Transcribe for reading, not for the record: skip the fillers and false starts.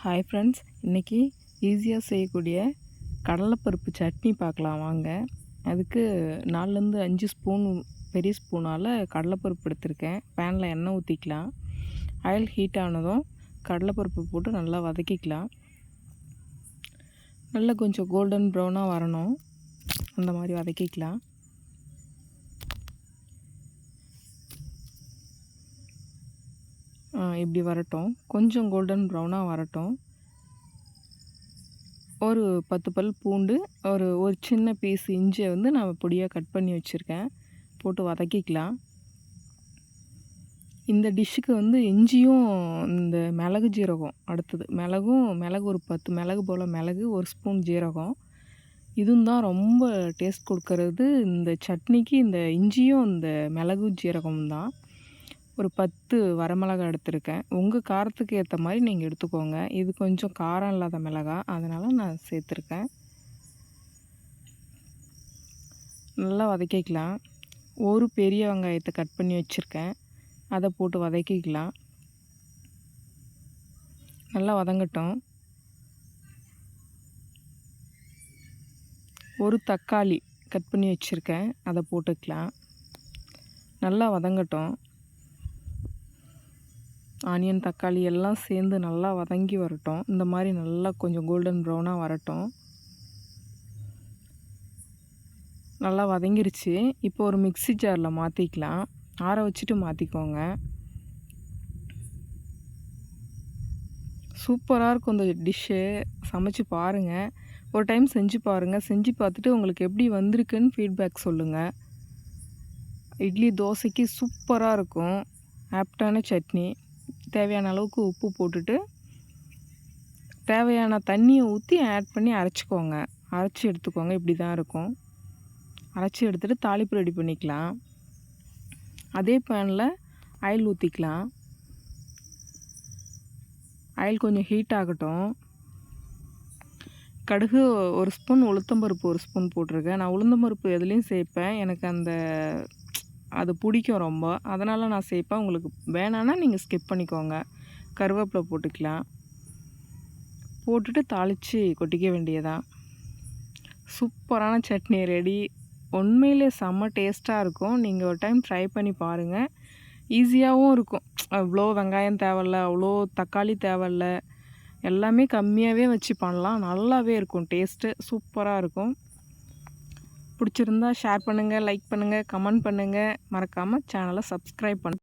Hi friends, இன்றைக்கி ஈஸியாக செய்யக்கூடிய கடலைப்பருப்பு சட்னி பார்க்கலாம் வாங்க. அதுக்கு 4லேருந்து 5 ஸ்பூன் பெரிய ஸ்பூனால் கடலைப்பருப்பு எடுத்திருக்கேன். பேனில் எண்ணெய் ஊற்றிக்கலாம். ஆயில் ஹீட் ஆனதும் கடலைப்பருப்பு போட்டு நல்லா வதக்கிக்கலாம். நல்லா கொஞ்சம் கோல்டன் ப்ரௌனாக வரணும், அந்த மாதிரி வதக்கிக்கலாம். இப்படி வரட்டும், கொஞ்சம் கோல்டன் ப்ரௌனாக வரட்டும். ஒரு 10 பல் பூண்டு, ஒரு சின்ன பீஸ் இஞ்சியை நான் பொடியாக கட் பண்ணி வச்சுருக்கேன், போட்டு வதக்கிக்கலாம். இந்த டிஷ்ஷுக்கு இஞ்சியும் இந்த மிளகு ஜீரகம், அடுத்தது மிளகு ஒரு 10 மிளகு போல் மிளகு, 1 ஸ்பூன் ஜீரகம். இதுவும் தான் ரொம்ப டேஸ்ட் கொடுக்கறது இந்த சட்னிக்கு. இந்த இஞ்சியும் இந்த மிளகு ஜீரகம் தான். ஒரு 10 வரமிளகாய் எடுத்திருக்கேன். உங்கள் காரத்துக்கு ஏற்ற மாதிரி நீங்கள் எடுத்துக்கோங்க. இது கொஞ்சம் காரம் இல்லாத மிளகாய், அதனால் நான் சேர்த்துருக்கேன். நல்லா வதக்கிக்கலாம். ஒரு பெரிய வெங்காயத்தை கட் பண்ணி வச்சுருக்கேன், அதை போட்டு வதக்கிக்கலாம். நல்லா வதங்கட்டும். ஒரு தக்காளி கட் பண்ணி வச்சுருக்கேன், அதை போட்டுக்கலாம். நல்லா வதங்கட்டும். ஆனியன் தக்காளி எல்லாம் சேர்ந்து நல்லா வதங்கி வரட்டும். இந்த மாதிரி நல்லா கொஞ்சம் கோல்டன் ப்ரௌனாக வரட்டும். நல்லா வதங்கிருச்சு. இப்போ ஒரு மிக்ஸி ஜாரில் மாற்றிக்கலாம். ஆற வச்சுட்டு மாற்றிக்கோங்க. சூப்பராக இருக்கும் இந்த டிஷ்ஷு. சமைச்சு பாருங்கள், ஒரு டைம் செஞ்சு பாருங்கள். செஞ்சு பார்த்துட்டு உங்களுக்கு எப்படி வந்திருக்குன்னு ஃபீட்பேக் சொல்லுங்கள். இட்லி தோசைக்கு சூப்பராக இருக்கும். ஆப்டான சட்னி. தேவையான அளவுக்கு உப்பு போட்டுட்டு தேவையான தண்ணியை ஊற்றி ஆட் பண்ணி அரைச்சிக்கோங்க. அரைச்சி எடுத்துக்கோங்க. இப்படி தான் இருக்கும். அரைச்சி எடுத்துகிட்டு தாளிப்பு ரெடி பண்ணிக்கலாம். அதே பேனில் ஆயில் ஊற்றிக்கலாம். ஆயில் கொஞ்சம் ஹீட் ஆகட்டும். கடுகு 1 ஸ்பூன், உளுத்தம்பருப்பு 1 ஸ்பூன் போட்டிருக்கேன். நான் உளுந்தம்பருப்பு எதுலேயும் சேர்ப்பேன், எனக்கு அது பிடிக்கும் ரொம்ப, அதனால் நான் சேர்ப்பேன். உங்களுக்கு வேணான்னா நீங்கள் ஸ்கிப் பண்ணிக்கோங்க. கருவேப்பிலை போட்டுக்கலாம். போட்டுட்டு தாளித்து கொட்டிக்க வேண்டியதான். சூப்பரான சட்னி ரெடி. உண்மையிலே செம்ம டேஸ்ட்டாக இருக்கும். நீங்கள் ஒரு டைம் ட்ரை பண்ணி பாருங்கள். ஈஸியாகவும் இருக்கும். அவ்வளோ வெங்காயம் தேவையில்ல, அவ்வளோ தக்காளி தேவையில்ல, எல்லாமே கம்மியாகவே வச்சு பண்ணலாம். நல்லாவே இருக்கும். டேஸ்ட்டு சூப்பராக இருக்கும். பிடிச்சிருந்தா ஷேர் பண்ணுங்கள், லைக் பண்ணுங்கள், கமெண்ட் பண்ணுங்கள். மறக்காமல் சேனலை சப்ஸ்கிரைப் பண்ணுங்கள்.